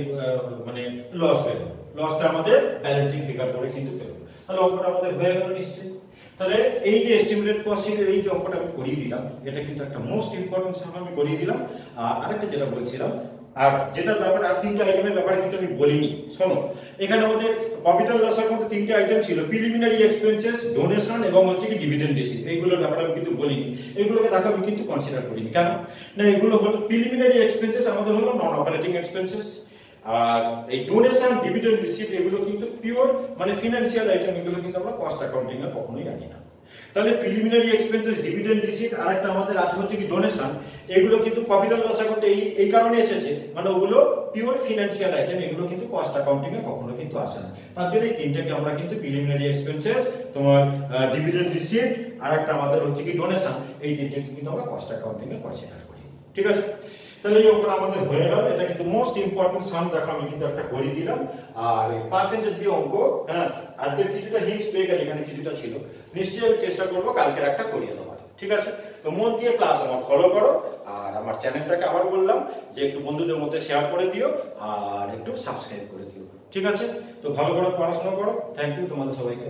Speaker 1: মানে লস হয়ে গেল, লসটা আমাদের ব্যালেন্সিং ফিগার করে কিন্তু পেল। তাহলে অঙ্কটা আমাদের হয়ে গেল নিশ্চয়ই। তাহলে এই যে এস্টিমেটেড কস্টের এই যে অঙ্কটা আমি করিয়ে দিলাম, এটা কিন্তু একটা মোস্ট ইম্পর্টেন্ট সাম আমি করিয়ে দিলাম। আর আরেকটা যেটা বলছিলাম, আর যেটার ব্যাপারে আর তিনটা আইটেমের ব্যাপারে কিন্তু আমি বলিনি। শোনো, এখানে আমাদের প্রফিট এন্ড লসের মধ্যে তিনটা আইটেম ছিল, প্রিলিমিনারি এক্সপেন্সেস, ডোনেশন এবং হচ্ছে কি ডিভিডেন্ড রিসিভ। এইগুলোর ব্যাপারে আমি কিন্তু বলিনি, এইগুলোকে দেখো আমি কিন্তু কনসিডার করিনি। কেন না, এগুলো হলো প্রিলিমিনারি এক্সপেন্সেস আমাদের হলো নন অপারেটিং এক্সপেন্সেস, আর এই ডোনেশন, ডিভিডেন্ড রিসিপ্ট এগুলো কিন্তু পিওর মানে ফিনান্সিয়াল আইটেম, এগুলো কিন্তু আমরা কস্ট অ্যাকাউন্টিং এ কখনোই আনি না। তাহলে প্রিলিমিনারি এক্সপেন্সেস, ডিভিডেন্ড রিসিপ্ট, আর একটা আমাদের আছে হচ্ছে কি ডোনেশন, এগুলো কিন্তু প্রফিট এন্ড লস অ্যাকাউন্টে এই কারণে এসেছে মানে ওগুলো পিওর ফিনান্সিয়াল আইটেম, এগুলো কিন্তু কস্ট অ্যাকাউন্টিং এ কখনো কিন্তু আসে না। তার জন্য এই তিনটাকে আমরা কিন্তু প্রিলিমিনারি এক্সপেন্সেস, তোমার ডিভিডেন্ড রিসিপ্ট, আর একটা আমাদের হচ্ছে কি ডোনেশন, এই তিনটাকে কিন্তু আমরা কস্ট অ্যাকাউন্টিং এ কনসিডার করি। ঠিক আছে, তাহলে এই অঙ্কটা আমাদের হয়ে গেল। এটা কিন্তু মোস্ট ইম্পর্টেন্ট সাম, দেখো আমি কিন্তু একটা করে দিলাম। আর পার্সেন্টেজ দিয়ে অঙ্ক, হ্যাঁ আজকে কিছুটা হিন্টস পেয়ে গেলে, এখানে কিছুটা ছিল, নিশ্চয়ই আমি চেষ্টা করবো কালকের একটা করিয়ে দেওয়ার। ঠিক আছে, তো মন দিয়ে ক্লাস আমার ফলো করো, আর আমার চ্যানেলটাকে আবার বললাম যে একটু বন্ধুদের মধ্যে শেয়ার করে দিও, আর একটু সাবস্ক্রাইব করে দিও। ঠিক আছে, তো ভালো করে পড়াশোনা করো। থ্যাংক ইউ তোমাদের সবাইকে।